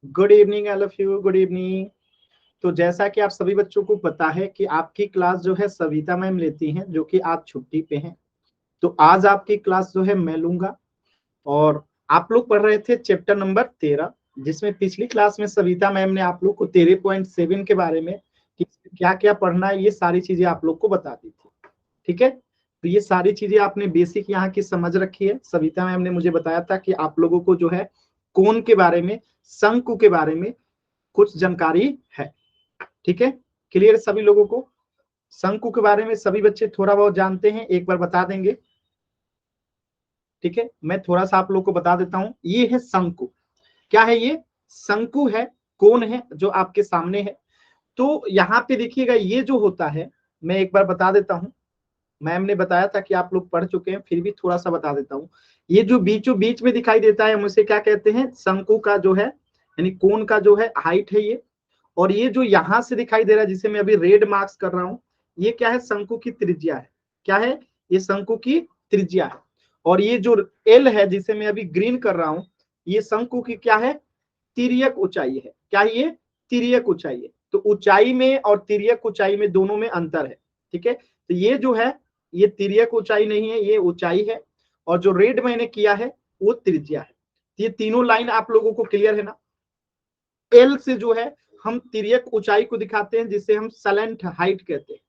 Good evening all of you, good evening. तो जैसा कि आप सभी बच्चों को पता है कि आपकी क्लास जो है सविता मैम लेती हैं, जो कि आज छुट्टी पे हैं। तो आज आपकी क्लास जो है मैं लूंगा। और आप लोग पढ़ रहे थे चैप्टर नंबर 13, जिसमें पिछली क्लास में सविता मैम ने आप लोग को 13.7 के बारे में कि क्या क्या पढ़ना है, ये सारी चीजें आप लोग को बता दी थी। ठीक है, तो ये सारी चीजें आपने बेसिक यहाँ की समझ रखी है। सविता मैम ने मुझे बताया था कि आप लोगों को जो है कोण के बारे में, शंकु के बारे में कुछ जानकारी है। ठीक है, क्लियर सभी लोगों को? शंकु के बारे में सभी बच्चे थोड़ा बहुत जानते हैं, एक बार बता देंगे? ठीक है, मैं थोड़ा सा आप लोग को बता देता हूं। ये है शंकु। क्या है ये? शंकु है, कोण है जो आपके सामने है। तो यहाँ पे देखिएगा, ये जो होता है, मैं एक बार बता देता हूं। मैम ने बताया था कि आप लोग पढ़ चुके हैं, फिर भी थोड़ा सा बता देता हूँ। ये जो बीचों बीच में दिखाई देता है, हम उसे क्या कहते हैं? शंकु का जो है, यानी कोण का जो है हाइट है ये। और ये जो यहां से दिखाई दे रहा है, जिसे मैं अभी रेड मार्क्स कर रहा हूं, ये क्या है? शंकु की त्रिज्या है। क्या है? ये शंकु की त्रिज्या है। और ये जो एल है, जिसे मैं अभी ग्रीन कर रहा हूं, ये शंकु की क्या है? तिर्यक ऊंचाई है। क्या है ये? तिर्यक ऊंचाई है। तो ऊंचाई में और तिर्यक ऊंचाई में दोनों में अंतर है। ठीक है, तो ये जो है, ये तिर्यक ऊंचाई नहीं है, ये ऊंचाई है। और जो रेड मैंने किया है वो त्रिज्या है। ये तीनों लाइन आप लोगों को क्लियर है ना? एल से जो है हम तिर्यक ऊंचाई को दिखाते हैं, जिसे हम सलेंट हाइट कहते हैं।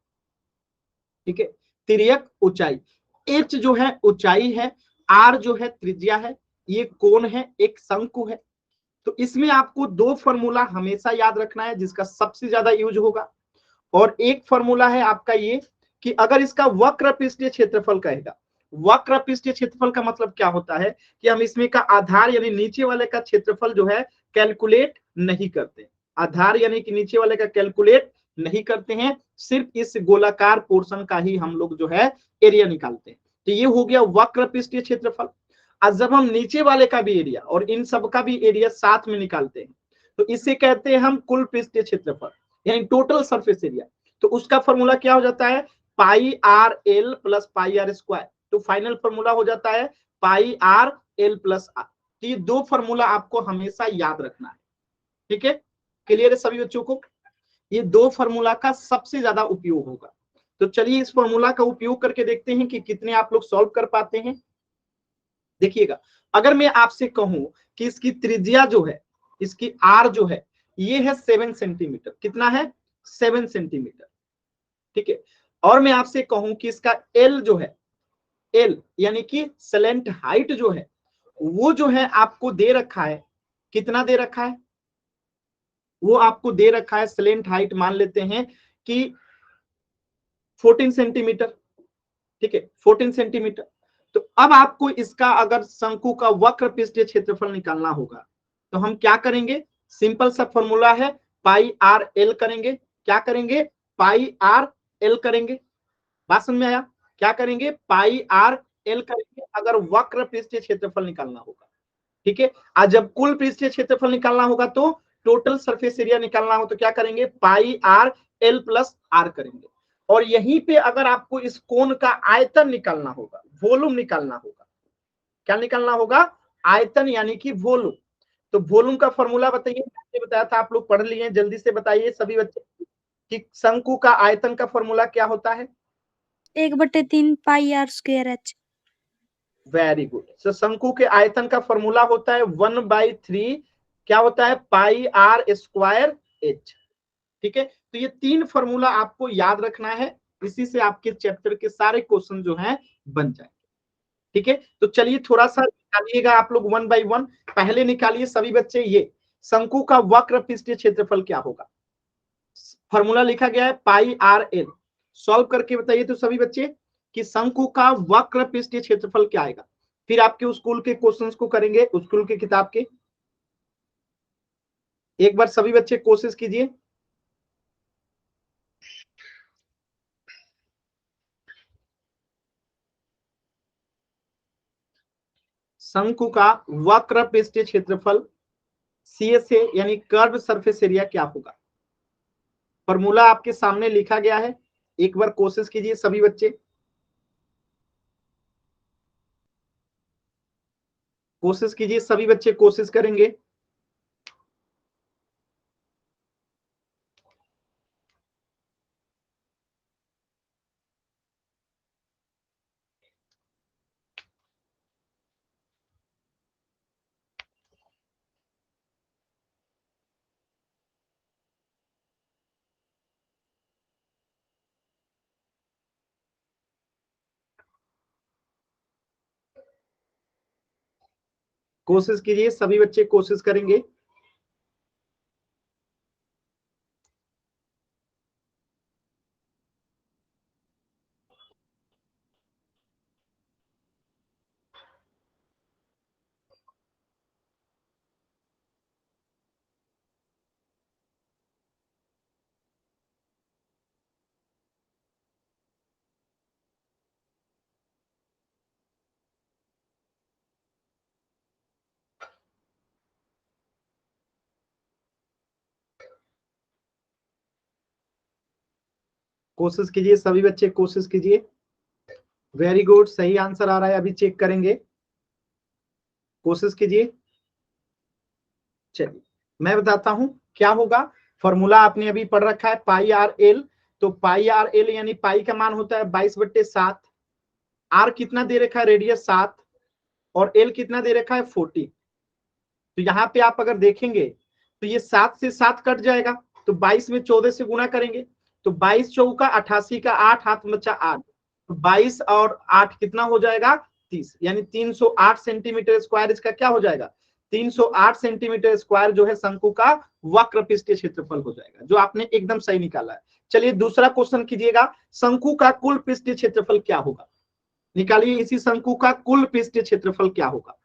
ठीक है, तिर्यक ऊंचाई। एच जो है ऊंचाई है, आर जो है त्रिज्या है, ये कोण है, एक शंकु है। तो इसमें आपको दो फॉर्मूला हमेशा याद रखना है, जिसका सबसे ज्यादा यूज होगा। और एक फॉर्मूला है आपका ये कि अगर इसका वक्र पृष्ठीय क्षेत्रफल कहेगा। वक्र पृष्ठीय क्षेत्रफल का मतलब क्या होता है कि हम इसमें का आधार यानी नीचे वाले का क्षेत्रफल जो है कैलकुलेट नहीं करते। आधार यानी कि नीचे वाले का कैलकुलेट नहीं करते हैं, सिर्फ इस गोलाकार पोर्शन का ही हम लोग जो है एरिया निकालते हैं। तो ये हो गया वक्र पृष्ठीय क्षेत्रफल। और जब हम नीचे वाले का भी एरिया और इन सब का भी एरिया साथ में निकालते हैं, तो इसे कहते हैं हम कुल पृष्ठीय क्षेत्रफल, यानी टोटल सरफेस एरिया। तो उसका फॉर्मूला क्या हो जाता है? Pi R L plus pi R square. तो फाइनल फॉर्मूला हो जाता है pi R L plus R. तो ये दो फॉर्मूला आपको हमेशा याद रखना है। ठीक है, क्लियर है सभी बच्चों को? ये दो फॉर्मूला का सबसे ज्यादा उपयोग होगा। तो चलिए इस फॉर्मूला का उपयोग करके देखते हैं कि कितने आप लोग सॉल्व कर पाते हैं। देखिएगा, अगर मैं आपसे कहूं कि इसकी त्रिज्या जो है, इसकी आर जो है, ये है 7 सेंटीमीटर। कितना है? 7 सेंटीमीटर। ठीक है, और मैं आपसे कहूं कि इसका एल जो है, एल यानी कि स्लेंट हाइट जो है, वो जो है आपको दे रखा है। कितना दे रखा है? वो आपको दे रखा है स्लेंट हाइट, मान लेते हैं कि 14 सेंटीमीटर। ठीक है, 14 सेंटीमीटर। तो अब आपको इसका अगर शंकु का वक्र पृष्ठीय क्षेत्रफल निकालना होगा, तो हम क्या करेंगे? सिंपल सा फॉर्मूला है, पाई आर एल करेंगे। क्या करेंगे? पाई आर एल करेंगे। बात समझ में आया? क्या करेंगे? पाई आर एल करेंगे अगर वक्र पृष्ठीय क्षेत्रफल निकालना होगा। ठीक है, आज जब कुल पृष्ठीय क्षेत्रफल निकालना होगा, तो टोटल सरफेस एरिया निकालना हो, तो क्या करेंगे? पाई आर एल प्लस आर करेंगे। और यहीं पे अगर आपको इस कोण का आयतन निकालना होगा, वॉल्यूम निकालना होगा। क्या निकालना होगा? आयतन यानी कि वॉल्यूम। तो वॉल्यूम का फॉर्मूला बताइए, मैंने बताया था, आप लोग पढ़ लिए, जल्दी से बताइए सभी बच्चे कि शंकु का आयतन का फॉर्मूला क्या होता है? 1/3 pi R square H. Very good. तो शंकु के आयतन का फॉर्मूला होता है 1/3, क्या होता है? Pi R square H. ठीक है, तो ये तीन फॉर्मूला आपको याद रखना है, इसी से आपके चैप्टर के सारे क्वेश्चन जो हैं बन जाएंगे। ठीक है, तो चलिए थोड़ा सा निकालिएगा आप लोग वन बाय वन। पहले निकालिए सभी बच्चे, ये शंकु का वक्र पृष्ठीय क्षेत्रफल क्या होगा? फॉर्मूला लिखा गया है पाई आर एल। सॉल्व करके बताइए तो सभी बच्चे कि शंकु का वक्र पृष्ठीय क्षेत्रफल क्या आएगा। फिर आपके स्कूल के क्वेश्चंस को करेंगे, स्कूल के किताब के। एक बार सभी बच्चे कोशिश कीजिए। शंकु का वक्र पृष्ठीय क्षेत्रफल CSA यानी कर्व सरफेस एरिया क्या होगा? फॉर्मूला आपके सामने लिखा गया है, एक बार कोशिश कीजिए सभी बच्चे। कोशिश कीजिए सभी बच्चे, कोशिश करेंगे। कोशिश कीजिए, सभी बच्चे कोशिश करेंगे। कोशिश कीजिए, सभी बच्चे कोशिश कीजिए। वेरी गुड, सही आंसर आ रहा है, अभी चेक करेंगे। कोशिश कीजिए। चलिए मैं बताता हूं क्या होगा। फॉर्मूला आपने अभी पढ़ रखा है, पाई आर एल। तो पाई आर एल यानी पाई का मान होता है 22/7। आर कितना दे रखा है, रेडियस 7, और एल कितना दे रखा है 40। तो यहाँ पे आप अगर देखेंगे तो ये 7 से 7 कट जाएगा, तो 22 में 14 से गुणा करेंगे, तो 22 चौका 88 का 8, हाथ में बचा 8, तो 22 और 8 कितना हो जाएगा 30, यानी 308 सेंटीमीटर स्क्वायर इसका क्या हो जाएगा, 308 सेंटीमीटर स्क्वायर जो है शंकु का वक्र पृष्ठीय क्षेत्रफल हो जाएगा, जो आपने एकदम सही निकाला है। चलिए दूसरा क्वेश्चन कीजिएगा, शंकु का कुल पृष्ठीय क्षेत्रफल क्या होगा। निकालिए, इसी शंकु का कुल पृष्ठीय क्षेत्रफल क्या होगा।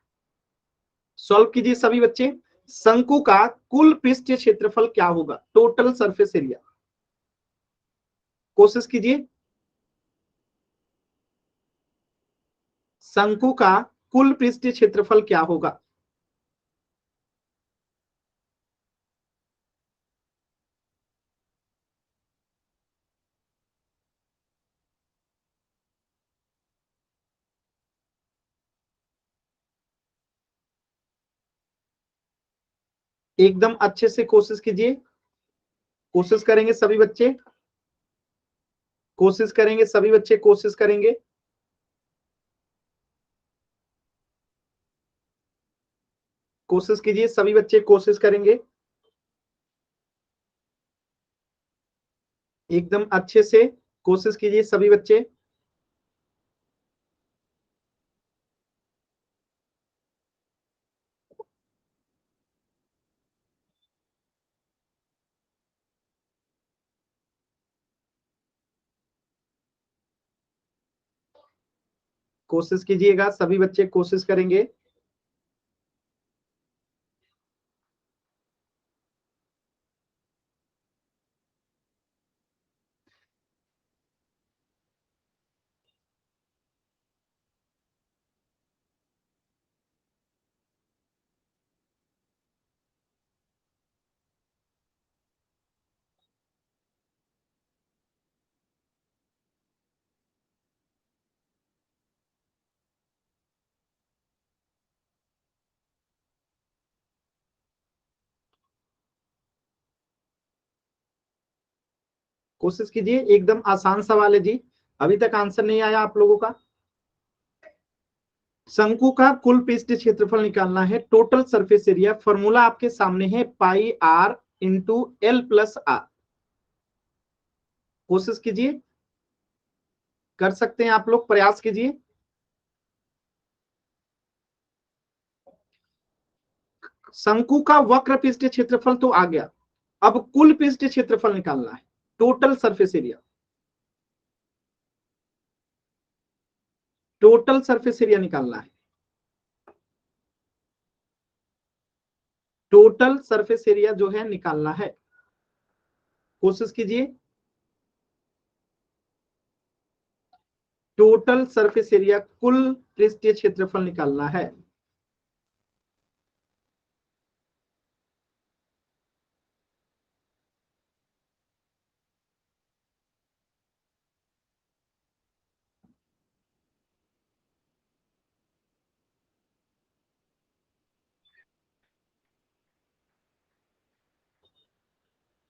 सॉल्व कीजिए सभी बच्चे। शंकु का कुल पृष्ठीय क्षेत्रफल क्या होगा, टोटल सरफेस एरिया। कोशिश कीजिए। शंकु का कुल पृष्ठीय क्षेत्रफल क्या होगा। एकदम अच्छे से कोशिश कीजिए। कोशिश करेंगे सभी बच्चे, कोशिश करेंगे सभी बच्चे, कोशिश करेंगे। कोशिश कीजिए सभी बच्चे, कोशिश करेंगे एकदम अच्छे से। कोशिश कीजिए सभी बच्चे। कोशिश कीजिएगा सभी बच्चे, कोशिश करेंगे। कोशिश कीजिए, एकदम आसान सवाल है जी। अभी तक आंसर नहीं आया आप लोगों का। शंकु का कुल पृष्ठीय क्षेत्रफल निकालना है, टोटल सरफेस एरिया। फॉर्मूला आपके सामने है, pi R into L plus R. कोशिश कीजिए, कर सकते हैं आप लोग, प्रयास कीजिए। शंकु का वक्र पृष्ठीय क्षेत्रफल तो आ गया, अब कुल पृष्ठीय क्षेत्रफल निकालना है, total surface area. Total surface area निकालना है, टोटल सरफेस एरिया जो है निकालना है। कोशिश कीजिए, टोटल सरफेस एरिया, कुल पृष्ठीय क्षेत्रफल निकालना है।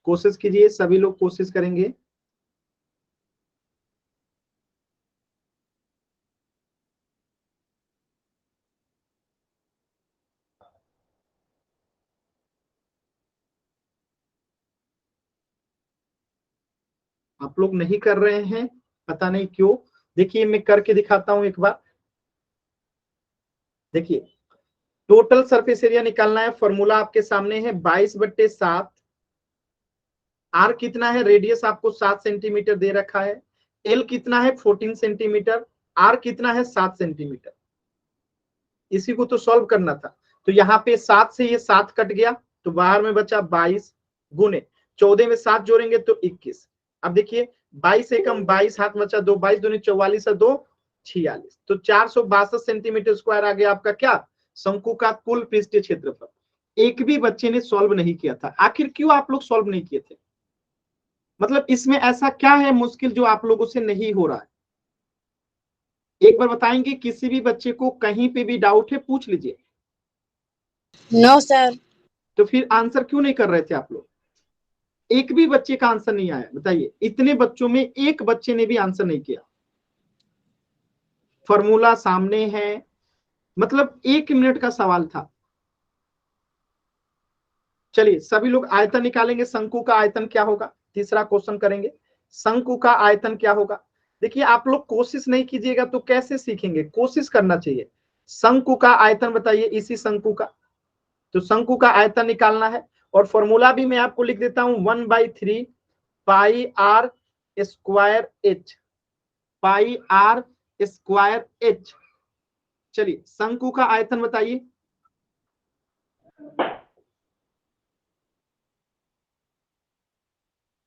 कोशिश कीजिए, सभी लोग कोशिश करेंगे। आप लोग नहीं कर रहे हैं, पता नहीं क्यों। देखिए मैं करके दिखाता हूं एक बार। देखिए, टोटल सरफेस एरिया निकालना है, फॉर्मूला आपके सामने है 22/7। आर कितना है, रेडियस आपको 7 सेंटीमीटर दे रखा है। एल कितना है 14 सेंटीमीटर। आर कितना है 7 सेंटीमीटर। इसी को तो सॉल्व करना था। तो यहाँ पे 7 से ये 7 कट गया तो बाहर में बचा 22 गुने 14 में 7 जोड़ेंगे तो 21। अब देखिए 22 एकम 22, हाथ बचा 2, 22 दूनी 44 और 2 46, तो 462 सेंटीमीटर स्क्वायर आ गया आपका क्या, शंकु का कुल पृष्ठीय क्षेत्रफल। एक भी बच्चे ने सॉल्व नहीं किया था। आखिर क्यों आप लोग सॉल्व नहीं किए थे? मतलब इसमें ऐसा क्या है मुश्किल जो आप लोगों से नहीं हो रहा है? एक बार बताएंगे, किसी भी बच्चे को कहीं पे भी डाउट है पूछ लीजिए। No sir. तो फिर आंसर क्यों नहीं कर रहे थे आप लोग? एक भी बच्चे का आंसर नहीं आया, बताइए। इतने बच्चों में एक बच्चे ने भी आंसर नहीं किया। फॉर्मूला सामने है, मतलब 1 मिनट का सवाल था। चलिए सभी लोग आयतन निकालेंगे। शंकु का आयतन क्या होगा, तीसरा क्वेश्चन करेंगे। शंकु का आयतन क्या होगा? देखिए आप लोग कोशिश नहीं कीजिएगा तो कैसे सीखेंगे, कोशिश करना चाहिए। शंकु का आयतन बताइए, इसी शंकु का। तो शंकु का आयतन निकालना है और फॉर्मूला भी मैं आपको लिख देता हूं, 1/3 pi R square H, pi R square H. चलिए शंकु का आयतन बताइए।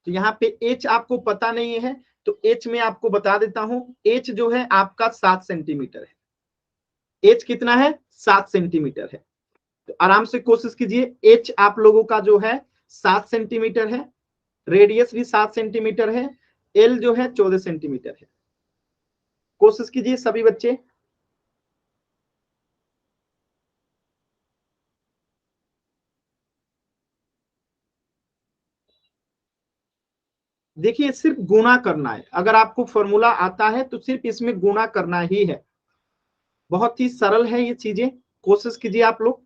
तो यहाँ पे एच आपको पता नहीं है तो एच में आपको बता देता हूं, एच जो है आपका 7 सेंटीमीटर है। एच कितना है, 7 सेंटीमीटर है। तो आराम से कोशिश कीजिए, एच आप लोगों का जो है 7 सेंटीमीटर है, रेडियस भी 7 सेंटीमीटर है, एल जो है 14 सेंटीमीटर है। कोशिश कीजिए सभी बच्चे। देखिए सिर्फ गुणा करना है, अगर आपको फॉर्मूला आता है तो सिर्फ इसमें गुणा करना ही है। बहुत ही सरल है ये चीजें, कोशिश कीजिए आप लोग।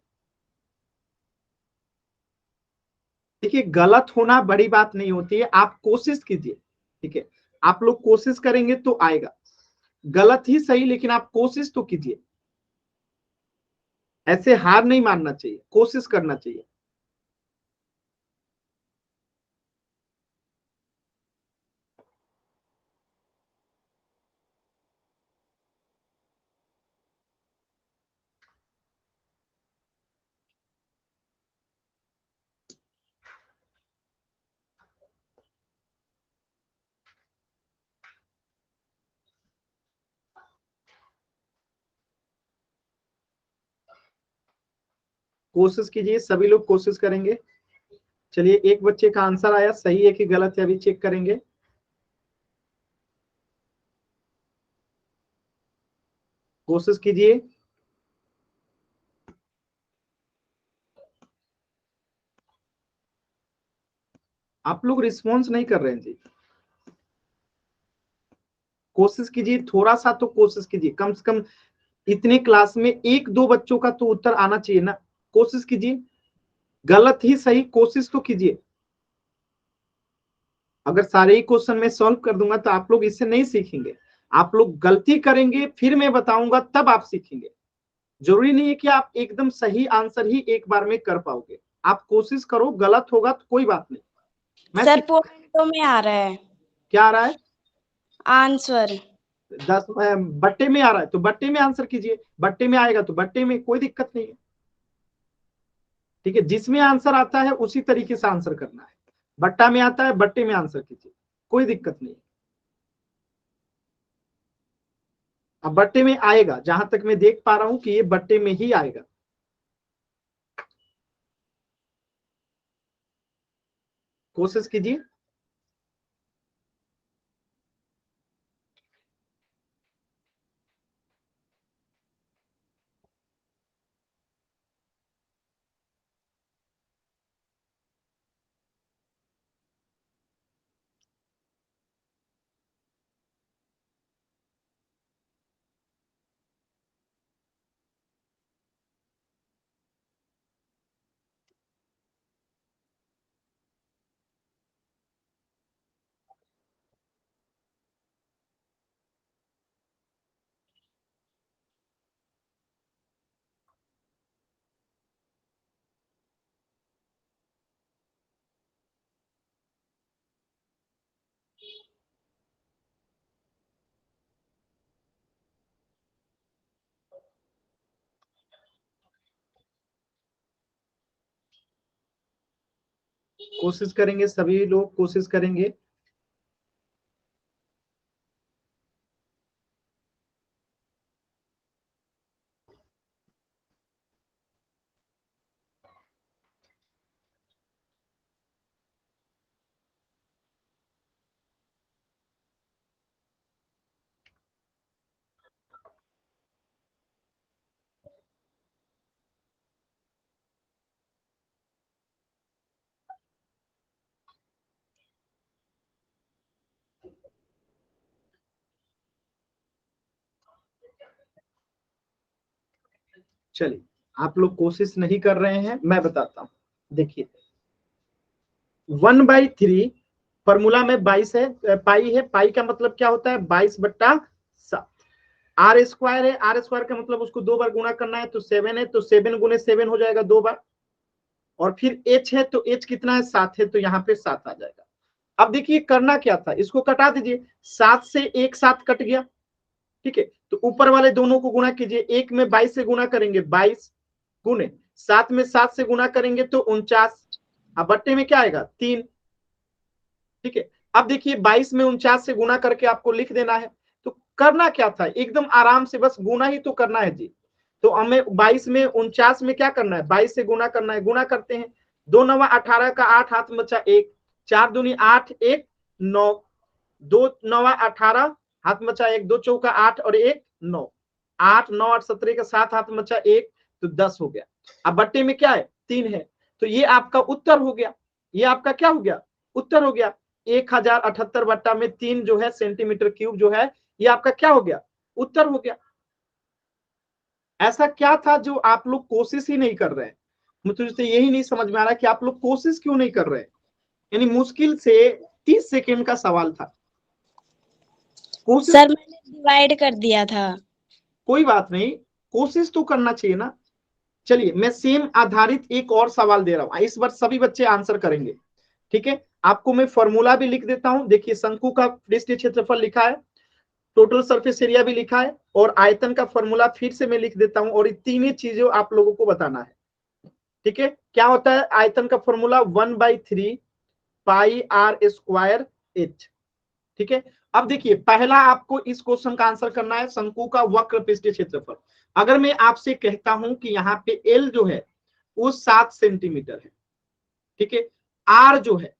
देखिए गलत होना बड़ी बात नहीं होती है, आप कोशिश कीजिए। ठीक है, आप लोग कोशिश करेंगे तो आएगा। गलत ही सही लेकिन आप कोशिश तो कीजिए। ऐसे हार नहीं मानना चाहिए, कोशिश करना चाहिए। कोशिश कीजिए, सभी लोग कोशिश करेंगे। चलिए एक बच्चे का आंसर आया, सही है कि गलत है अभी चेक करेंगे। कोशिश कीजिए। आप लोग रिस्पॉन्स नहीं कर रहे हैं जी। कोशिश कीजिए, थोड़ा सा तो कोशिश कीजिए, कम से कम इतने क्लास में एक दो बच्चों का तो उत्तर आना चाहिए ना। कोशिश कीजिए, गलत ही सही कोशिश तो कीजिए। अगर सारे ही क्वेश्चन में सॉल्व कर दूंगा तो आप लोग इससे नहीं सीखेंगे। आप लोग गलती करेंगे फिर मैं बताऊंगा तब आप सीखेंगे। जरूरी नहीं है कि आप एकदम सही आंसर ही एक बार में कर पाओगे। आप कोशिश करो, गलत होगा तो कोई बात नहीं। मैं सर पॉइंटों में आ रहा है क्या आ रहा है, आंसर। 10 बट्टे में आ रहा है तो बट्टे में आंसर कीजिए, बट्टे में आएगा तो बट्टे में, कोई दिक्कत नहीं है। ठीक है, जिसमें आंसर आता है उसी तरीके से आंसर करना है। बट्टा में आता है बट्टे में आंसर कीजिए, कोई दिक्कत नहीं। अब बट्टे में आएगा, जहां तक मैं देख पा रहा हूं कि ये बट्टे में ही आएगा। कोशिश कीजिए। कोशिश करेंगे, सभी लोग कोशिश करेंगे। चलिए, आप लोग कोशिश नहीं कर रहे हैं, मैं बताता हूं। देखिए 1/3 फॉर्मूला में 22 है, पाई है। पाई का मतलब क्या होता है? 22/7। आर स्क्वायर है, आर स्क्वायर का मतलब उसको 2 बार गुणा करना है, तो 7 है, तो 7 गुणे 7 हो जाएगा 2 बार। और फिर एच है, तो एच कितना है? 7 है, तो यहाँ पे 7 आ जाएगा। अब देखिए करना क्या था, इसको कटा दीजिए। 7 से एक 7 कट गया, ठीक है। तो ऊपर वाले दोनों को गुणा कीजिए। एक में 22 से गुणा करेंगे, 22 गुणे 7 में 7 से गुणा करेंगे तो 49। अब बट्टे में क्या आएगा? 3, ठीक है। अब देखिए 22 में 49 से गुणा करके आपको लिख देना है। तो करना क्या था, एकदम आराम से बस गुणा ही तो करना है जी। तो हमें 22 में 49 में क्या करना है? 22 से गुणा करना है। गुणा करते हैं, 2 9 18 का 8 हाथ में बचा 1, 4 दूनी 8, 1 9, 2 9 18 हाथ में बचा 1, 2 चौका 8 और 1 9, 8 9 8 17 का 7 हाथ में बचा 1, तो 10 हो गया। अब बट्टे में क्या है? 3 है। तो ये आपका उत्तर हो गया। ये आपका क्या हो गया? उत्तर हो गया। 1078/3 जो है सेंटीमीटर क्यूब जो है, ये आपका क्या हो गया? उत्तर हो गया। ऐसा क्या था जो आप लोग कोशिश ही नहीं कर रहे हैं? मुझे तो यही नहीं समझ में आ रहा कि आप लोग कोशिश क्यों नहीं कर रहे हैं। यानी मुश्किल से 30 सेकेंड का सवाल था। कोशिश सर मैंने डिवाइड कर दिया था। कोई बात नहीं, कोशिश तो करना चाहिए ना। चलिए मैं सेम आधारित एक और सवाल दे रहा हूं, इस बार सभी बच्चे आंसर करेंगे, ठीक है। आपको मैं फॉर्मूला भी लिख देता हूं। देखिए शंकु का पृष्ठीय क्षेत्रफल लिखा है, टोटल सरफेस एरिया भी लिखा है, और आयतन का फॉर्मूला फिर से मैं लिख देता हूं। और ये तीन चीजें आप लोगों को बताना है, ठीक है। क्या होता है आयतन का formula? 1/3 pi R square H, ठीक है। अब देखिए पहला आपको इस क्वेश्चन का आंसर करना है, शंकु का वक्र पृष्ठीय क्षेत्रफल। अगर मैं आपसे कहता हूं कि यहाँ पे एल जो है वो 7 सेंटीमीटर है, ठीक है। आर जो है,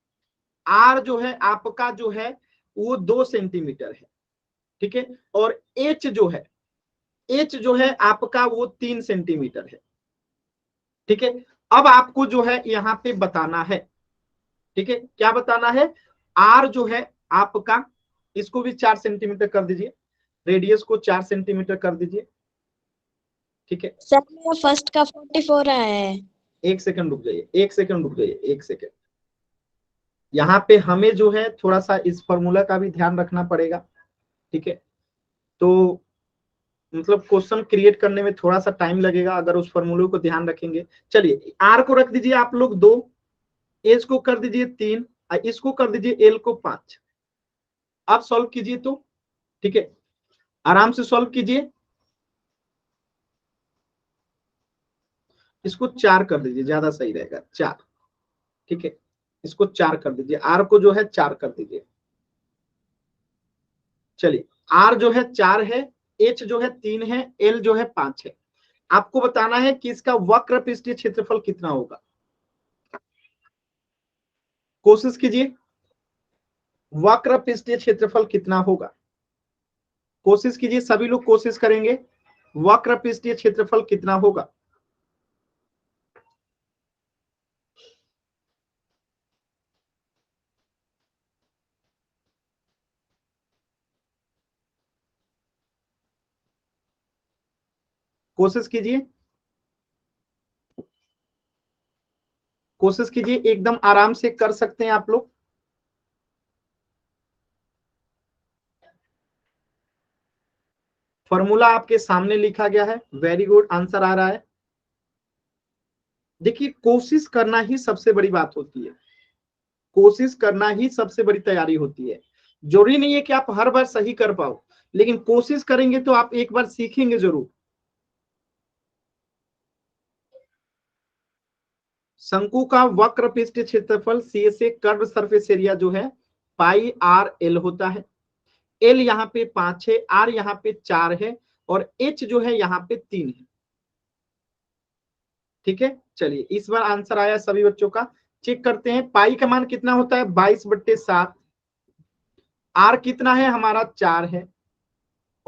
आर जो है आपका जो है वो 2 सेंटीमीटर है, ठीक है। और एच जो है, एच जो है आपका वो 3 सेंटीमीटर है, ठीक है। अब आपको जो है यहाँ पे बताना है, ठीक है। क्या बताना है? आर जो है आपका, इसको भी 4 सेंटीमीटर कर दीजिए, रेडियस को 4 सेंटीमीटर कर दीजिए, ठीक है। सर मेरा फर्स्ट का 44 आया है। एक सेकंड रुक जाइए, एक सेकंड रुक जाइए, एक सेकंड। यहाँ पे हमें जो है थोड़ा सा इस फॉर्मूला का भी ध्यान रखना पड़ेगा, ठीक है। तो मतलब क्वेश्चन क्रिएट करने में थोड़ा सा टाइम लगेगा अगर उस फॉर्मूले को ध्यान रखेंगे। चलिए आर को रख दीजिए आप लोग 2, एच को कर दीजिए 3, और इसको कर दीजिए एल को 5। आप सॉल्व कीजिए तो, ठीक है, आराम से सॉल्व कीजिए। इसको 4 कर दीजिए, ज्यादा सही रहेगा, 4, ठीक है। इसको 4 कर दीजिए, आर को जो है 4 कर दीजिए। चलिए आर जो है 4 है, एच जो है 3 है, एल जो है 5 है। आपको बताना है कि इसका वक्र पृष्ठीय क्षेत्रफल कितना होगा। कोशिश कीजिए, वक्र पृष्ठीय क्षेत्रफल कितना होगा। कोशिश कीजिए, सभी लोग कोशिश करेंगे, वक्र पृष्ठीय क्षेत्रफल कितना होगा। कोशिश कीजिए, कोशिश कीजिए, एकदम आराम से कर सकते हैं आप लोग। फॉर्मूला आपके सामने लिखा गया है, वेरी गुड, आंसर आ रहा है। देखिए कोशिश करना ही सबसे बड़ी बात होती है, कोशिश करना ही सबसे बड़ी तैयारी होती है। जरूरी नहीं है कि आप हर बार सही कर पाओ, लेकिन कोशिश करेंगे तो आप एक बार सीखेंगे जरूर। शंकु का वक्र पृष्ठ क्षेत्रफल सी से कर्व सरफेस एरिया जो है पाई आर एल होता है। एल यहाँ पे 5 है, आर यहाँ पे 4 है और एच जो है यहाँ पे 3 है। ठीक है, चलिए इस बार आंसर आया सभी बच्चों का। चेक करते हैं पाई का मान कितना होता है 22/7, आर कितना है हमारा 4 है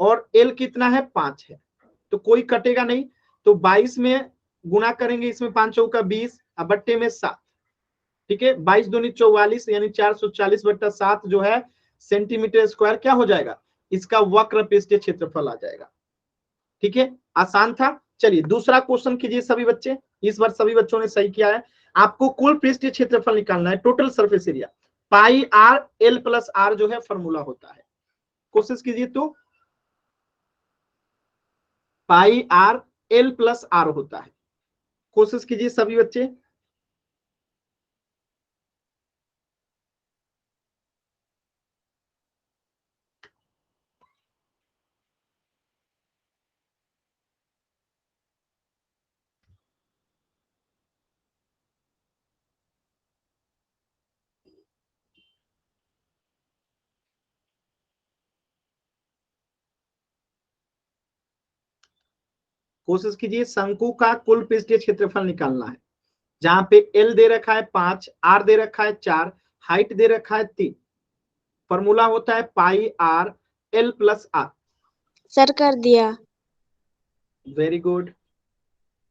और एल कितना है 5 है। तो कोई कटेगा नहीं, तो 22 में गुना करेंगे, इसमें 5 चौका 20 और बट्टे में 7। ठीक है, 22 दूनी 44 यानी 440/7 जो है सेंटीमीटर स्क्वायर क्या हो जाएगा, इसका वक्र पृष्ठीय क्षेत्रफल आ जाएगा। ठीक है, आसान था। चलिए दूसरा क्वेश्चन कीजिए सभी बच्चे। इस बार सभी बच्चों ने सही किया है। आपको कुल पृष्ठीय क्षेत्रफल निकालना है, total surface area. Pi R L plus R जो है फॉर्मूला होता है। कोशिश कीजिए तो pi R L plus R होता है। कोशिश कीजिए सभी बच्चे। कोशिश कीजिए, शंकु का कुल पृष्ठीय क्षेत्रफल निकालना है, जहां पे एल दे रखा है 5, आर दे रखा है 4, हाइट दे रखा है 3। फॉर्मूला होता है pi R L plus R. Sir कर दिया। वेरी गुड,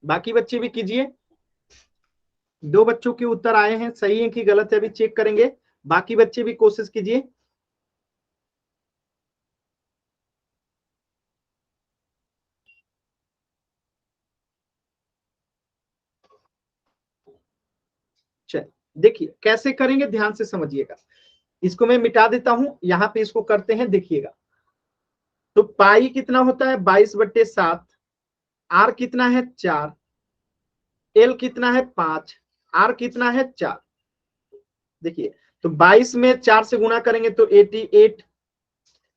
बाकी बच्चे भी कीजिए। 2 बच्चों के उत्तर आए हैं, सही है कि गलत है अभी चेक करेंगे। बाकी बच्चे भी कोशिश कीजिए। चल देखिए कैसे करेंगे, ध्यान से समझिएगा। इसको मैं मिटा देता हूं, यहां पे इसको करते हैं, देखिएगा। तो पाई कितना होता है 22/7, आर कितना है 4, एल कितना है 5, आर कितना है 4। देखिए तो 22 में 4 से गुना करेंगे तो 88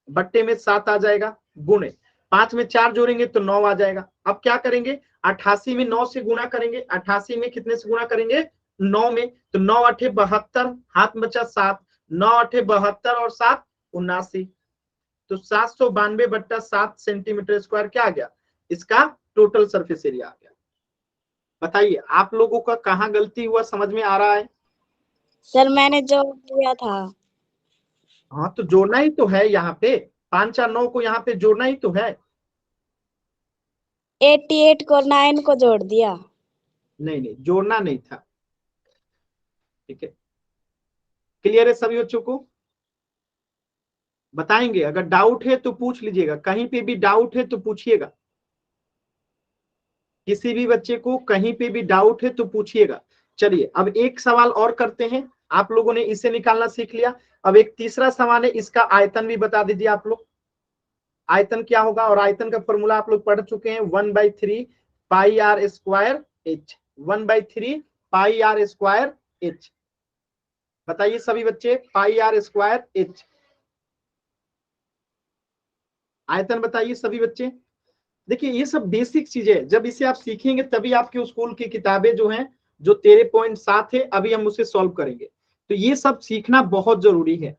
बट्टे में 7 आ जाएगा, गुणे 5 में 4 जोड़ेंगे तो 9 आ जाएगा। अब क्या करेंगे, 88 में 9 से गुना करेंगे, 88 में कितने से गुना करेंगे 9 में, तो 9 8 72, हाथ में बचा 7, 9 8 72 और 7 79, तो 792/7 सेंटीमीटर स्क्वायर क्या आ गया, इसका टोटल सरफेस एरिया आ गया। बताइए आप लोगों का कहाँ गलती हुआ, समझ में आ रहा है? सर मैंने जोड़ दिया था। हाँ तो जोड़ना ही तो है यहाँ पे, 5 4 9 को यहाँ पे जोड़ना ही तो है। 88 को 9 को जोड़ दिया। नहीं नहीं, जोड़ना नहीं था। ठीक है, क्लियर है सभी बच्चों को? बताएंगे, अगर डाउट है तो पूछ लीजिएगा, कहीं पे भी डाउट है तो पूछिएगा। किसी भी बच्चे को कहीं पे भी डाउट है तो पूछिएगा। चलिए अब एक सवाल और करते हैं। आप लोगों ने इसे निकालना सीख लिया, अब एक तीसरा सवाल है, इसका आयतन भी बता दीजिए आप लोग। आयतन क्या होगा, और आयतन का फॉर्मूला आप लोग पढ़ चुके हैं, 1/3 pi R square H. 1/3 pi R square H. बताइए सभी बच्चे, पाई आर स्क्वायर एच आयतन बताइए सभी बच्चे। देखिए ये सब बेसिक चीजें, जब इसे आप सीखेंगे तभी आपके स्कूल की किताबें जो हैं, जो 13.7 है अभी हम उसे सॉल्व करेंगे, तो ये सब सीखना बहुत जरूरी है।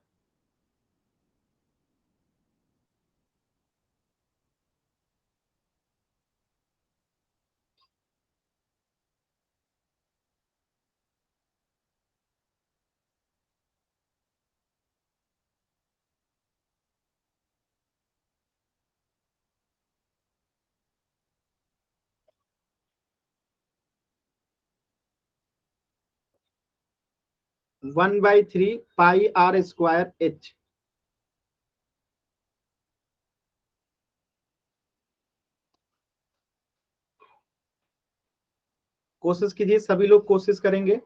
1/3 पाई आर स्क्वायर एच। कोशिश कीजिए, सभी लोग कोशिश करेंगे।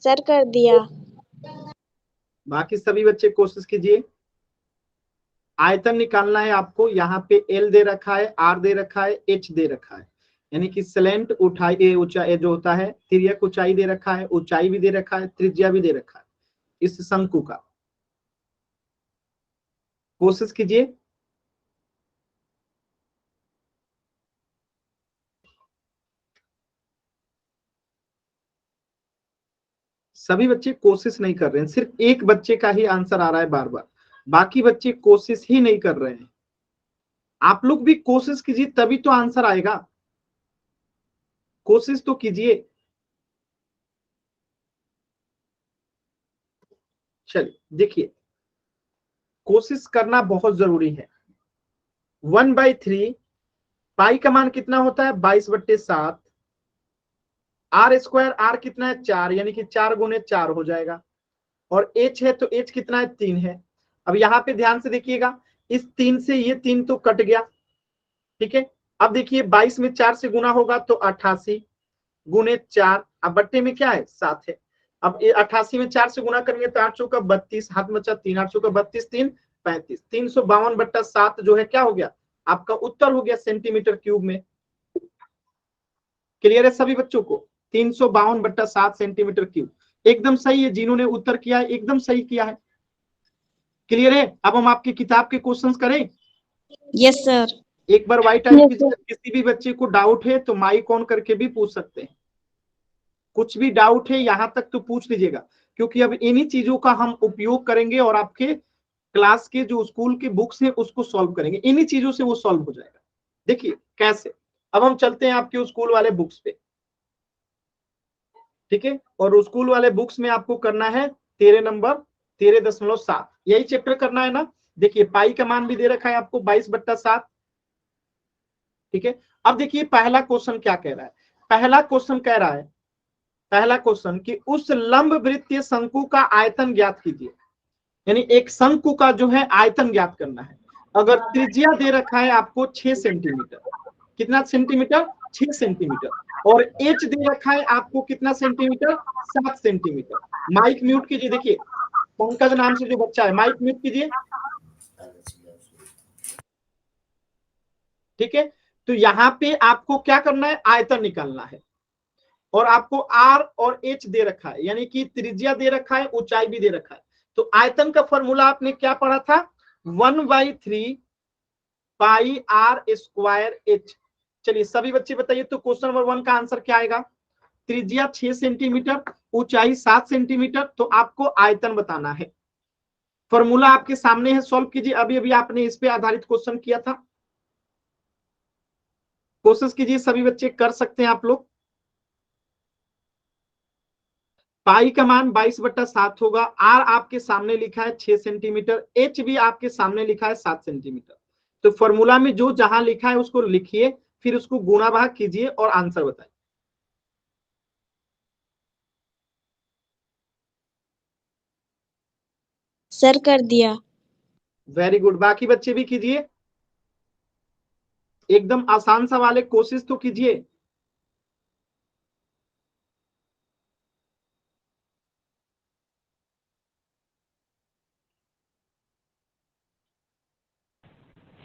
सर कर दिया। बाकी सभी बच्चे कोशिश कीजिए। आयतन निकालना है आपको, यहाँ पे एल दे रखा है, आर दे रखा है, एच दे रखा है। यानी कि स्लैंट ऊंचाई जो होता है, तिर्यक ऊंचाई दे रखा है, ऊंचाई भी दे रखा है, त्रिज्या भी दे रखा है इस शंकु का। कोशिश कीजिए। सभी बच्चे कोशिश नहीं कर रहे हैं, सिर्फ एक बच्चे का ही आंसर आ रहा है बार बार, बाकी बच्चे कोशिश ही नहीं कर रहे हैं। आप लोग भी कोशिश कीजिए तभी तो आंसर आएगा, कोशिश तो कीजिए। चलिए देखिए, कोशिश करना बहुत जरूरी है। 1/3 पाई का मान कितना होता है 22/7, आर स्क्वायर, आर कितना है 4, यानी कि 4 गुने 4 हो जाएगा, और एच है तो एच कितना है 3 है। अब यहाँ पे ध्यान से देखिएगा, इस 3 से ये 3 तो कट गया, ठीक है। अब देखिए 22 में 4 से गुना होगा तो 88 गुने 4, अब बट्टे में क्या है 7 है। अब 88 में 4 से गुना करेंगे तो 8 चौका 32, हाथ में बचा 3, 8 चौका 32, 3 35, 352/7 जो है क्या हो गया आपका उत्तर हो गया सेंटीमीटर क्यूब में। क्लियर है सभी बच्चों को? 352/7 सेंटीमीटर क्यूब एकदम सही है, जिन्होंने उत्तर किया है एकदम सही किया है। क्लियर है? अब हम आपकी किताब के क्वेश्चंस करें। Yes sir. एक बार व्हाइट टाइप कीजिए, किसी भी बच्चे को डाउट है तो माइक ऑन करके भी पूछ सकते हैं, कुछ भी डाउट है यहां तक तो पूछ लीजिएगा, क्योंकि अब इन्हीं चीजों का हम उपयोग करेंगे और आपके क्लास के जो स्कूल के बुक्स हैं उसको सॉल्व करेंगे, इन्हीं चीजों से वो सॉल्व हो जाएगा। देखिए कैसे, अब हम चलते हैं आपके स्कूल वाले बुक्स पे, ठीक है। और स्कूल वाले बुक्स में आपको करना है 13 नंबर 13.7, यही चैप्टर करना है ना। देखिए पाई का मान भी दे रखा है आपको 22/7, ठीक है। अब देखिए पहला क्वेश्चन क्या कह रहा है, पहला क्वेश्चन कह रहा है, पहला क्वेश्चन कि उस लंब वृत्तीय शंकु का आयतन ज्ञात कीजिए, यानी एक शंकु का जो है आयतन ज्ञात करना है। अगर त्रिज्या दे रखा है आपको 6 सेंटीमीटर, कितना सेंटीमीटर 6 सेंटीमीटर, और एच दे रखा है आपको कितना सेंटीमीटर 7 सेंटीमीटर। माइक म्यूट कीजिए, देखिए पंकज नाम से जो बच्चा है माइक म्यूट कीजिए, ठीक है। तो यहाँ पे आपको क्या करना है आयतन निकालना है, और आपको आर और एच दे रखा है, यानी कि त्रिज्या दे रखा है, ऊंचाई भी दे रखा है। तो आयतन का फॉर्मूला आपने क्या पढ़ा था 1/3 पाई आर स्क्वायर एच। चलिए सभी बच्चे बताइए तो क्वेश्चन नंबर 1 का आंसर क्या आएगा, त्रिज्या 6 सेंटीमीटर, ऊंचाई 7 सेंटीमीटर, तो आपको आयतन बताना है। फॉर्मूला आपके सामने है, सॉल्व कीजिए, अभी अभी आपने इस पे आधारित क्वेश्चन किया था। कोशिश कीजिए, सभी बच्चे कर सकते हैं आप लोग। पाई का मान 22/7 होगा, आर आपके सामने लिखा है 6 सेंटीमीटर, एच भी आपके सामने लिखा है 7 सेंटीमीटर। तो फॉर्मूला में जो जहां लिखा है उसको लिखिए, फिर उसको गुणा भाग कीजिए और आंसर बताइए। सर कर दिया। वेरी गुड, बाकी बच्चे भी कीजिए, एकदम आसान सवाल है, कोशिश तो कीजिए।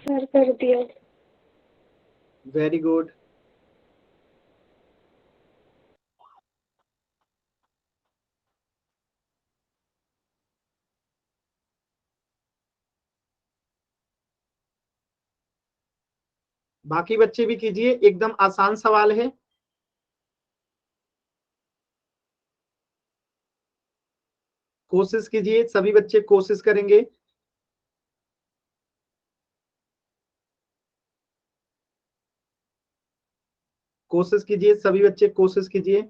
सर कर दिया। Very good. बाकी बच्चे भी कीजिए, एकदम आसान सवाल है। कोशिश कीजिए, सभी बच्चे कोशिश करेंगे। कोशिश कीजिए, सभी बच्चे कोशिश कीजिए।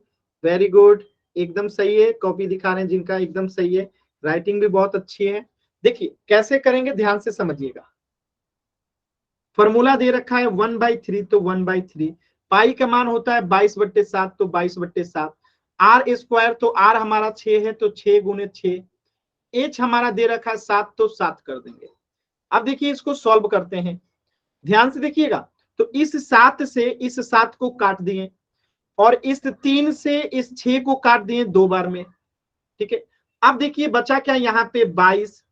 वेरी गुड, एकदम सही है, कॉपी दिखा रहे हैं जिनका एकदम सही है, राइटिंग भी बहुत अच्छी है। देखिए कैसे करेंगे ध्यान से समझिएगा। फॉर्मूला दे रखा है 1/3, तो 1/3, पाई का मान होता है 22/7, तो 22/7, आर स्क्वायर, तो आर हमारा 6 है तो 6 गुने 6, एच हमारा दे रखा है 7, तो 7 कर देंगे। अब देखिए इसको सॉल्व करते हैं, ध्यान से देखिएगा। तो इस 7 से इस 7 को काट दिए, और इस 3 से इस 6 को काट दिए 2 बार में, ठीक है। अब देखिए बचा क्या यहाँ पे 22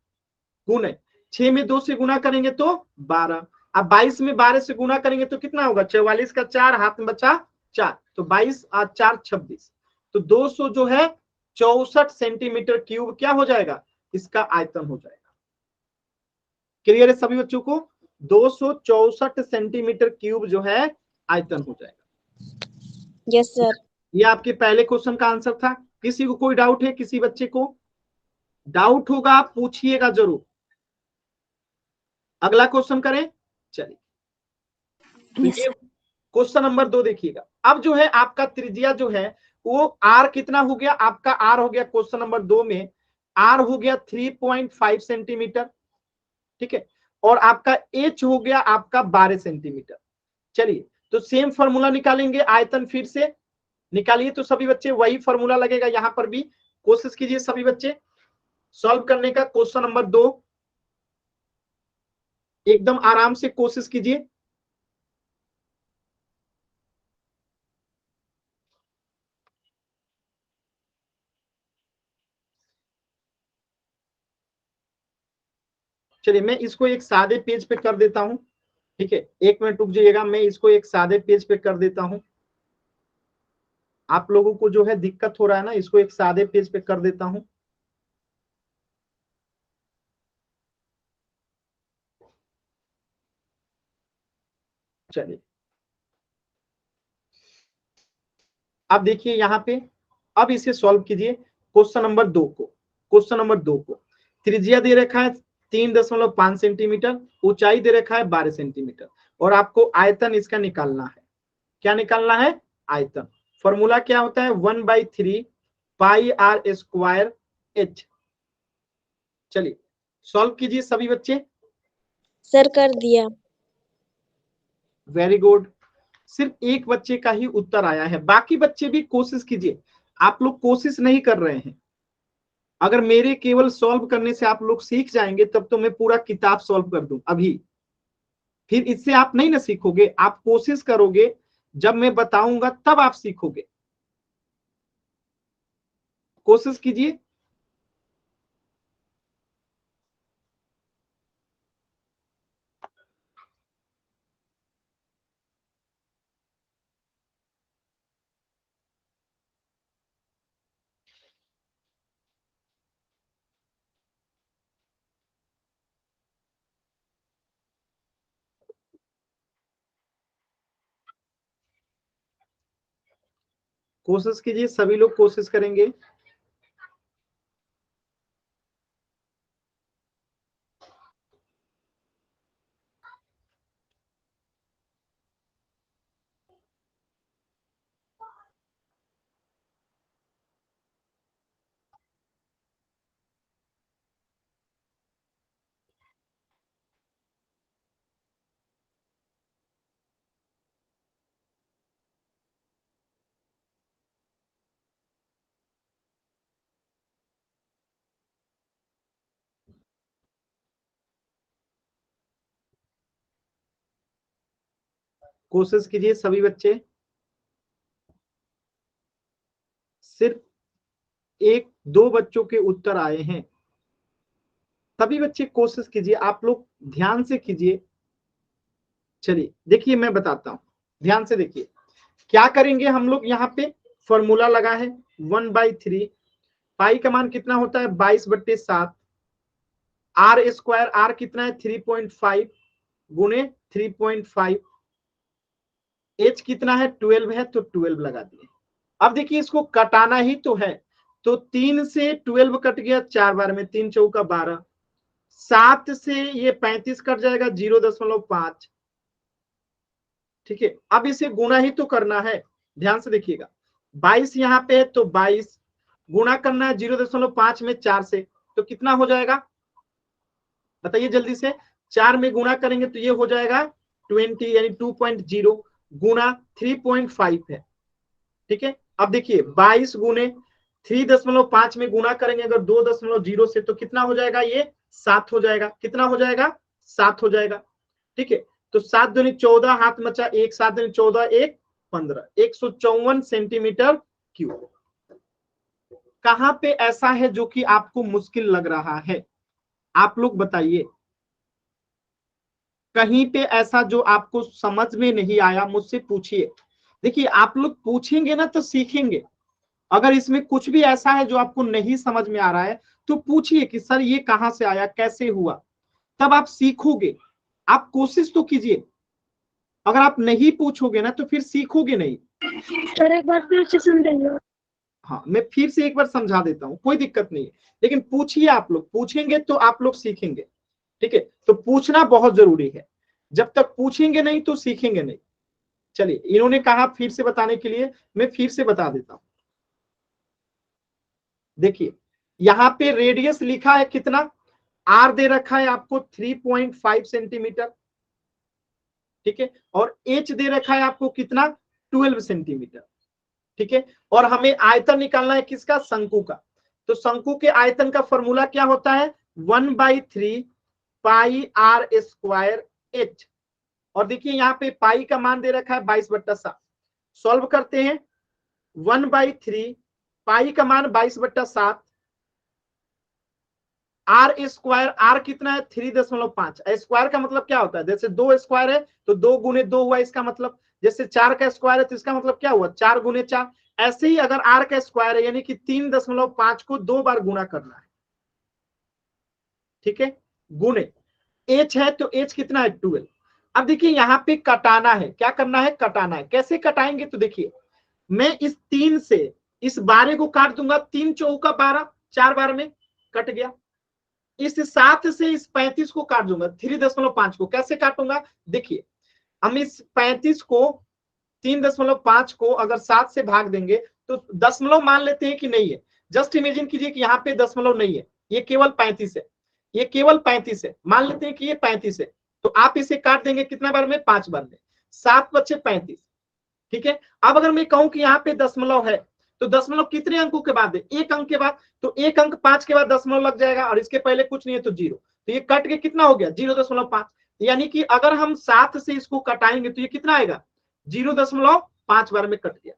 गुने 6 में 2 से गुना करेंगे तो 12, अब 22 में 12 से गुना करेंगे तो कितना होगा, 44 का 4, हाथ में बचा 4, तो 22 और 4 26, तो 200 जो है 64 सेंटीमीटर क्यूब क्या हो जाएगा, इसका आयतन हो जाएगा। क्लियर है सभी बच्चों को, 264 सेंटीमीटर क्यूब जो है आयतन हो जाएगा। Yes sir. ये आपके पहले क्वेश्चन का आंसर था। किसी को कोई डाउट है, किसी बच्चे को डाउट होगा आप पूछिएगा जरूर। अगला क्वेश्चन करें, चलिए। तो ये क्वेश्चन नंबर 2 देखिएगा। अब जो है आपका त्रिज्या जो है वो आर कितना हो गया, आपका आर हो गया क्वेश्चन नंबर 2 में आर हो गया 3.5 सेंटीमीटर, ठीक है, और आपका एच हो गया आपका 12 सेंटीमीटर। चलिए तो सेम फॉर्मूला निकालेंगे, आयतन फिर से निकालिए। तो सभी बच्चे वही फॉर्मूला लगेगा, यहां पर भी कोशिश कीजिए सभी बच्चे सॉल्व करने का। क्वेश्चन नंबर 2 एकदम आराम से कोशिश कीजिए। चलिए मैं इसको एक सादे पेज पे कर देता हूं, ठीक है, 1 मिनट रुक जाइएगा, मैं इसको एक सादे पेज पे कर देता हूं। आप लोगों को जो है दिक्कत हो रहा है ना, इसको एक सादे पेज पे कर देता हूं। चलिए अब देखिए यहाँ पे, अब इसे सॉल्व कीजिए क्वेश्चन नंबर 2 को। क्वेश्चन नंबर 2 को त्रिज्या दे रखा है 3.5 सेंटीमीटर, ऊंचाई दे रखा है 12 सेंटीमीटर, और आपको आयतन इसका निकालना है। क्या निकालना है, आयतन। फॉर्मूला क्या होता है, 1/3 पाई आर स्क्वायर एच। चलिए सॉल्व कीजिए सभी बच्चे। सर कर दिया। वेरी गुड, सिर्फ एक बच्चे का ही उत्तर आया है, बाकी बच्चे भी कोशिश कीजिए। आप लोग कोशिश नहीं कर रहे हैं। अगर मेरे केवल सॉल्व करने से आप लोग सीख जाएंगे तब तो मैं पूरा किताब सॉल्व कर दूं अभी, फिर इससे आप नहीं ना सीखोगे। आप कोशिश करोगे, जब मैं बताऊंगा तब आप सीखोगे। कोशिश कीजिए। कोशिश कीजिए, सभी लोग कोशिश करेंगे। कोशिश कीजिए सभी बच्चे। सिर्फ 1-2 बच्चों के उत्तर आए हैं। सभी बच्चे कोशिश कीजिए, आप लोग ध्यान से कीजिए। चलिए देखिए मैं बताता हूं, ध्यान से देखिए। क्या करेंगे हम लोग, यहाँ पे फॉर्मूला लगा है 1/3 पाई का मान कितना होता है 22/7, आर स्क्वायर, आर कितना है 3.5 गुणे 3.5, एच कितना है 12 है तो 12 लगा दिए। अब देखिए इसको कटाना ही तो है, तो 3 से 12 कट गया 4 बार में, 3 चौका 12, 7 से ये 35 कट जाएगा 0.5, ठीक है। अब इसे गुना ही तो करना है, ध्यान से देखिएगा। 22 यहाँ पे है तो 22 गुना करना है 0.5 में 4 से, तो कितना हो जाएगा बताइए जल्दी से। 4 में गुना करेंगे तो ये हो जाएगा 20 यानी 2.0 गुना 3.5 है, ठीक है। अब देखिए 22 गुने 3.5 में गुना करेंगे अगर 2.0 से तो कितना हो जाएगा, ये 7 हो जाएगा। कितना हो जाएगा, 7 हो जाएगा, ठीक है। तो 7 दूनी 14, हाथ मचा 1, 7 दूनी 14, 1 15, 154 सेंटीमीटर क्यूब। कहां पे ऐसा है जो कि आपको मुश्किल लग रहा है, आप लोग बताइए। कहीं पे ऐसा जो आपको समझ में नहीं आया मुझसे पूछिए। देखिए आप लोग पूछेंगे ना तो सीखेंगे। अगर इसमें कुछ भी ऐसा है जो आपको नहीं समझ में आ रहा है तो पूछिए कि सर ये कहां से आया, कैसे हुआ, तब आप सीखोगे। आप कोशिश तो कीजिए। अगर आप नहीं पूछोगे ना तो फिर सीखोगे नहीं। सर एक बार फिर से समझाइए। हाँ, मैं फिर से एक बार समझा देता हूँ, कोई दिक्कत नहीं है, लेकिन पूछिए। आप लोग पूछेंगे तो आप लोग सीखेंगे। ठीक है, तो पूछना बहुत जरूरी है। जब तक पूछेंगे नहीं तो सीखेंगे नहीं। चलिए, इन्होंने कहा फिर से बताने के लिए, मैं फिर से बता देता हूं। देखिए यहां पे रेडियस लिखा है कितना, आर दे रखा है आपको 3.5 सेंटीमीटर। ठीक है, और एच दे रखा है आपको कितना, 12 सेंटीमीटर। ठीक है, और हमें आयतन निकालना है किसका, शंकु का। तो शंकु के आयतन का फॉर्मूला क्या होता है, 1/3 पाई आर स्क्वायर एच। और देखिए यहाँ पे पाई का मान दे रखा है 22/7। सॉल्व करते हैं, 1/3 पाई का मान 22/7, आर स्क्वायर, आर कितना है 3.5। स्क्वायर का मतलब क्या होता है, जैसे 2 स्क्वायर है तो 2 गुने 2 हुआ, इसका मतलब जैसे 4 का स्क्वायर है तो इसका मतलब क्या हुआ, 4 गुने 4। ऐसे ही अगर आर का स्क्वायर है यानी कि 3.5 को 2 बार गुना करना है। ठीक है, गुने एच है तो एच कितना है 12। अब देखिए यहाँ पे कटाना है, क्या करना है, कटाना है। कैसे कटाएंगे, तो देखिए मैं इस 3 से इस 12 को काट दूंगा, 3 चौका 12, 4 बार में कट गया। इस 7 से इस 35 को काट दूंगा, 3.5 को कैसे काटूंगा, देखिए हम इस 35 को 3.5 को अगर 7 से भाग देंगे तो दशमलव मान लेते हैं कि नहीं है। जस्ट इमेजिन कीजिए कि यहाँ पे दशमलव नहीं है, ये केवल 35 है, ये केवल 35 है, मान लेते हैं कि ये 35 है। तो आप इसे काट देंगे कितना बार में, 5 बार में, 7 बचे 35। ठीक है, अब अगर मैं कहूं कि यहाँ पे दशमलव है तो दशमलव कितने अंकों के बाद है, एक अंक के बाद। तो एक अंक 5 के बाद दशमलव लग जाएगा और इसके पहले कुछ नहीं है तो 0। तो ये कट के कितना हो गया, 0.5। यानी कि अगर हम 7 से इसको कटाएंगे तो ये कितना आएगा, 0.5 बार में कट गया।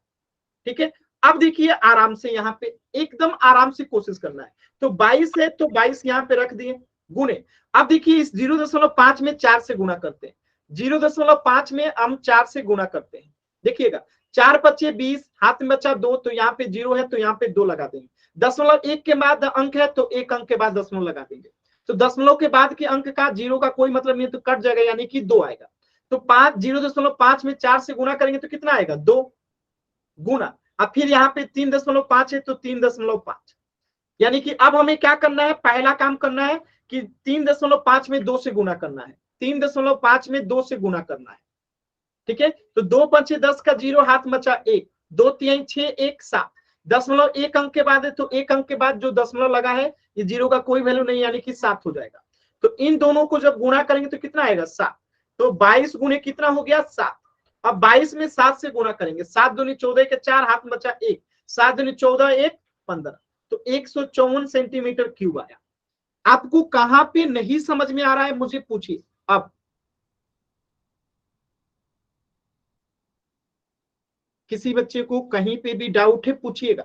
ठीक है, अब देखिए आराम से यहाँ पे एकदम आराम से कोशिश करना है। तो 22 है तो 22 यहाँ पे रख दिए, गुने। अब देखिए इस 0.5 में 4 से गुना करते हैं, 0.5 में हम 4 से गुना करते हैं। देखिएगा 4 बचे 20, हाथ में बचा 2, तो यहाँ पे 0 है तो यहाँ पे 2 लगा देंगे। दशमलव एक के बाद अंक है तो एक अंक के बाद दशमलव लगा देंगे। तो दशमलव के बाद के अंक का 0 का कोई मतलब नहीं, तो कट जाएगा यानी कि 2 आएगा। तो 0.5 में 4 से गुना करेंगे तो कितना आएगा, 2 गुना। अब फिर यहाँ पे 3.5 है तो 3.5। यानी कि अब हमें क्या करना है, पहला काम करना है कि 3.5 में 2 से गुना करना है, 3.5 में 2 से गुना करना है। ठीक है, तो 2 5 10 का 0, हाथ बचा 1, 2 3 6 1 7। दशमलव एक अंक के बाद है तो एक अंक के बाद जो दशमलव लगा है ये 0 का कोई वैल्यू नहीं, यानी कि 7 हो जाएगा। तो इन दोनों को जब गुणा करेंगे तो कितना आएगा, 7। तो 22 गुने कितना हो गया, 7। अब 22 में 7 से गुणा करेंगे, 7 दूनी 14 के 4, हाथ में बचा 1, 7 दूनी 14 1 15। तो 154 सेंटीमीटर क्यूब आया। आपको कहां पे नहीं समझ में आ रहा है मुझे पूछिए। अब किसी बच्चे को कहीं पे भी डाउट है पूछिएगा।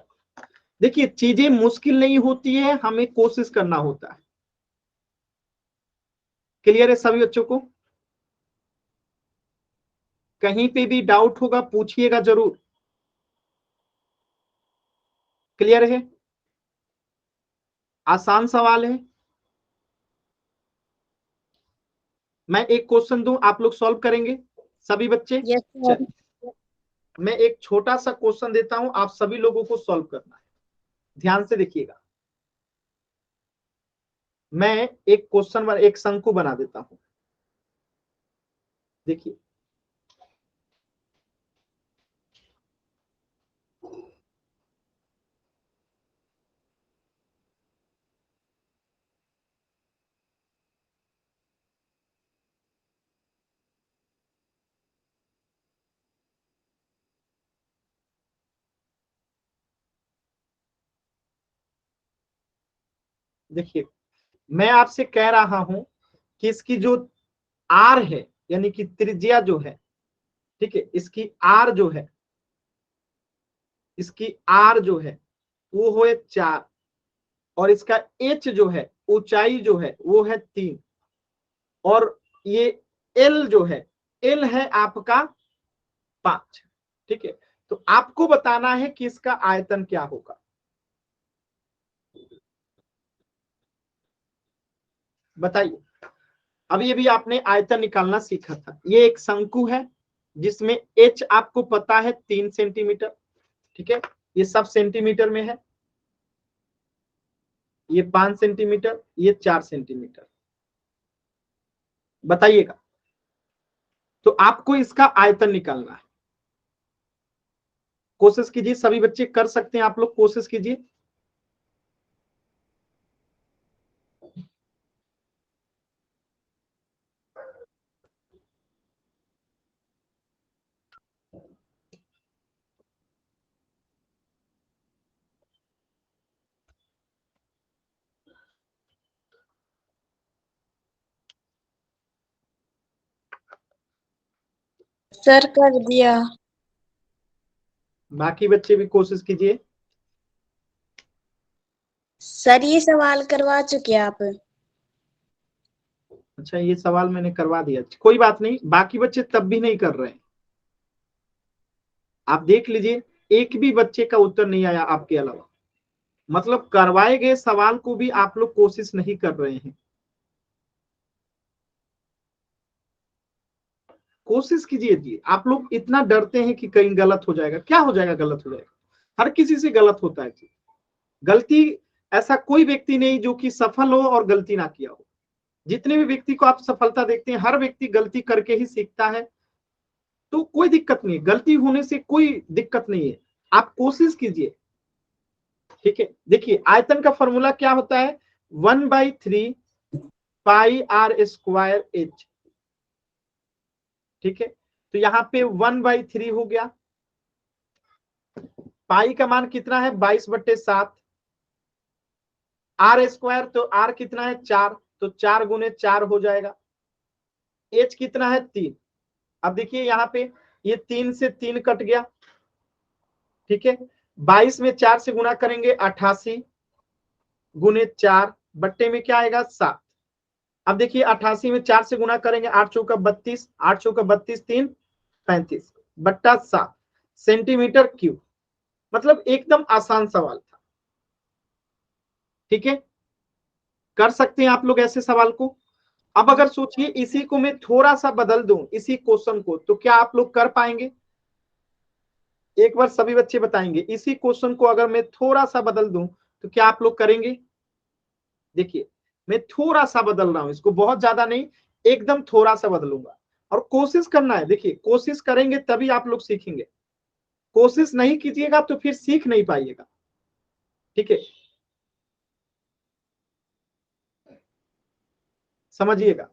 देखिए चीजें मुश्किल नहीं होती है, हमें कोशिश करना होता है। क्लियर है सभी बच्चों को, कहीं पे भी डाउट होगा पूछिएगा जरूर। क्लियर है, आसान सवाल है। मैं एक क्वेश्चन दूं, आप लोग सॉल्व करेंगे सभी बच्चे। Yes sir. चल, मैं एक छोटा सा क्वेश्चन देता हूं, आप सभी लोगों को सॉल्व करना है, ध्यान से देखिएगा। मैं एक क्वेश्चन, एक शंकु बना देता हूं। देखिए देखिए मैं आपसे कह रहा हूं कि इसकी जो आर है यानी कि त्रिज्या जो है, ठीक है, इसकी आर जो है, इसकी आर जो है वो हो 4, और इसका एच जो है ऊंचाई जो है वो है 3, और ये एल जो है, एल है आपका 5, ठीक है। तो आपको बताना है कि इसका आयतन क्या होगा। बताइए। अब ये भी आपने आयतन निकालना सीखा था। ये एक शंकु है जिसमें एच आपको पता है 3 सेंटीमीटर, ठीक है, ये सब सेंटीमीटर में है। ये 5 सेंटीमीटर, ये 4 सेंटीमीटर। बताइएगा। तो आपको इसका आयतन निकालना है। कोशिश कीजिए, सभी बच्चे कर सकते हैं, आप लोग कोशिश कीजिए। सर कर दिया। बाकी बच्चे भी कोशिश कीजिए। सर ये सवाल करवा चुके आप। अच्छा, ये सवाल मैंने करवा दिया, कोई बात नहीं, बाकी बच्चे तब भी नहीं कर रहे हैं। आप देख लीजिए, एक भी बच्चे का उत्तर नहीं आया आपके अलावा। मतलब करवाए गए सवाल को भी आप लोग कोशिश नहीं कर रहे हैं। कोशिश कीजिए जी। आप लोग इतना डरते हैं कि कहीं गलत हो जाएगा। क्या हो जाएगा? गलत हो जाएगा, हर किसी से गलत होता है जी। गलती, ऐसा कोई व्यक्ति नहीं जो कि सफल हो और गलती ना किया हो। जितने भी व्यक्ति को आप सफलता देखते हैं, हर व्यक्ति गलती करके ही सीखता है। तो कोई दिक्कत नहीं है, गलती होने से कोई दिक्कत नहीं है। आप कोशिश कीजिए, ठीक है। देखिए, आयतन का फॉर्मूला क्या होता है? 1/3 पाई आर स्क्वायर एच, ठीक है। तो यहाँ पे 1/3 हो गया। पाई का मान कितना है? 22/7। आर स्क्वायर, तो आर कितना है? 4, तो 4 × 4 हो जाएगा। एच कितना है? 3। अब देखिए यहाँ पे ये 3 से 3 कट गया, ठीक है। 22 में 4 से गुना करेंगे, 88 × 4 बट्टे में क्या आएगा? 7। अब देखिए 88 में 4 से गुना करेंगे, 8 चौका 32, 8 चौका 32, 3 35 बट्टा 7 सेंटीमीटर क्यूब। मतलब एकदम आसान सवाल था, ठीक है। कर सकते हैं आप लोग ऐसे सवाल को। अब अगर सोचिए इसी को मैं थोड़ा सा बदल दूं, इसी क्वेश्चन को, तो क्या आप लोग कर पाएंगे? एक बार सभी बच्चे बताएंगे, इसी क्वेश्चन को अगर मैं थोड़ा सा बदल दूं तो क्या आप लोग करेंगे? देखिए, मैं थोड़ा सा बदल रहा हूं इसको, बहुत ज्यादा नहीं, एकदम थोड़ा सा बदलूंगा। और कोशिश करना है। देखिए, कोशिश करेंगे तभी आप लोग सीखेंगे। कोशिश नहीं कीजिएगा तो फिर सीख नहीं पाइएगा, ठीक है। समझिएगा,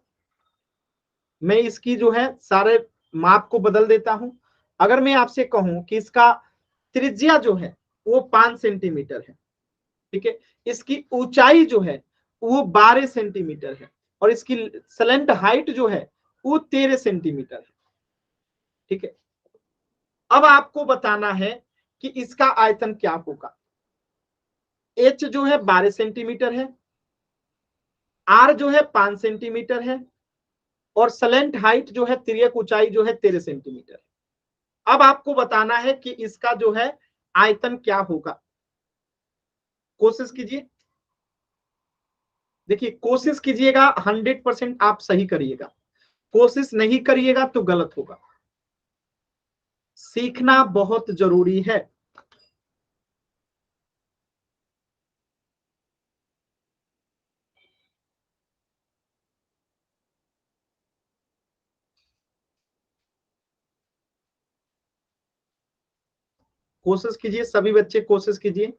मैं इसकी जो है सारे माप को बदल देता हूं। अगर मैं आपसे कहूं कि इसका त्रिज्या जो है वो 5 सेंटीमीटर है, ठीक है। इसकी ऊंचाई जो है वो 12 सेंटीमीटर है, और इसकी स्लेंट हाइट जो है वो 13 सेंटीमीटर है, ठीक है। अब आपको बताना है कि इसका आयतन क्या होगा। एच जो है 12 सेंटीमीटर है, आर जो है 5 सेंटीमीटर है, और स्लेंट हाइट जो है, तिर्यक ऊंचाई जो है 13 सेंटीमीटर है। अब आपको बताना है कि इसका जो है आयतन क्या होगा। कोशिश कीजिए। देखिए, कोशिश कीजिएगा, 100% आप सही करिएगा। कोशिश नहीं करिएगा तो गलत होगा। सीखना बहुत जरूरी है। कोशिश कीजिए, सभी बच्चे कोशिश कीजिए।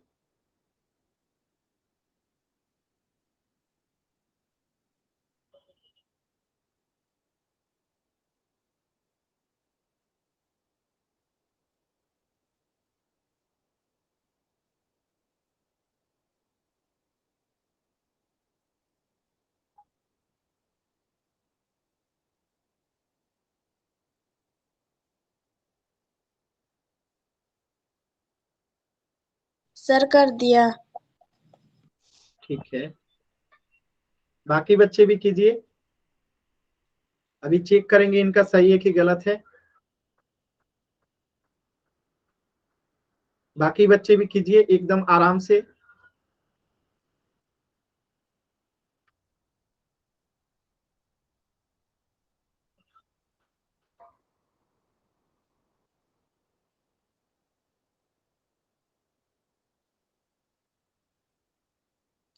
सर कर दिया। ठीक है, बाकी बच्चे भी कीजिए। अभी चेक करेंगे इनका सही है कि गलत है। बाकी बच्चे भी कीजिए एकदम आराम से।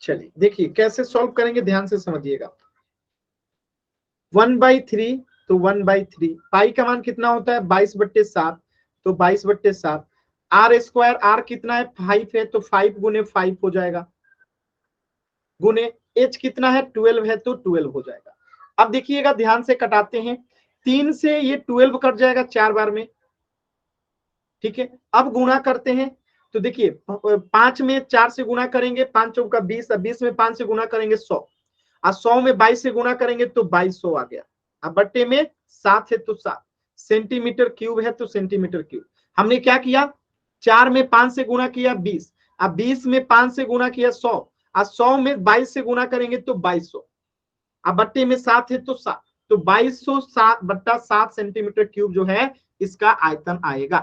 चलिए देखिए कैसे सॉल्व करेंगे, ध्यान से समझिएगा। 1/3 तो 1/3, पाई का मान कितना होता है 22/7, तो 22/7। आर स्क्वायर, आर कितना है 5 है, तो 5 गुने 5 हो जाएगा, गुने एच कितना है 12 है, तो 12 हो जाएगा। अब देखिएगा ध्यान से कटाते हैं, 3 से ये 12 कट जाएगा 4 बार में, ठीक है। अब गुणा करते हैं, तो देखिए 5 में 4 से गुणा करेंगे, 5 चौका 20, 20 में 5 से गुणा करेंगे 100, और 100 में 22 से गुणा करेंगे तो 2200 आ गया। अब बट्टे में 7 है तो 7, सेंटीमीटर क्यूब है तो सेंटीमीटर क्यूब। हमने क्या किया, 4 में 5 से गुणा किया 20, अब 20 में 5 से गुणा किया 100, और 100 में 22 से गुणा करेंगे तो 2200, अब बट्टे में 7 है तो 7, तो 2200/7 सेंटीमीटर क्यूब जो है इसका आयतन आएगा।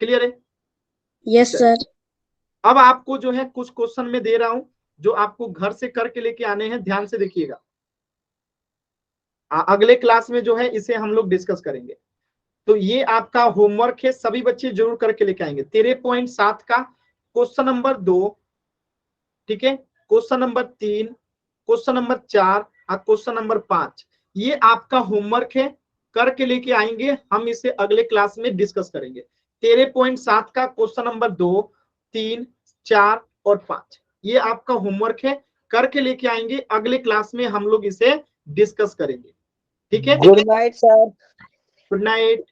क्लियर है? Yes sir. अब आपको जो है कुछ क्वेश्चन में दे रहा हूं जो आपको घर से करके लेके आने हैं, ध्यान से देखिएगा। अगले क्लास में जो है इसे हम लोग डिस्कस करेंगे। तो ये आपका होमवर्क है, सभी बच्चे जरूर करके लेके आएंगे। 13.7 का क्वेश्चन नंबर 2, ठीक है, क्वेश्चन नंबर 3, क्वेश्चन नंबर 4 और क्वेश्चन नंबर 5, ये आपका होमवर्क है, करके लेके आएंगे। हम इसे अगले क्लास में डिस्कस करेंगे। 13.7 का क्वेश्चन नंबर 2, 3, 4 और 5, ये आपका होमवर्क है, करके लेके आएंगे। अगले क्लास में हम लोग इसे डिस्कस करेंगे, ठीक है। Good night sir. Good night.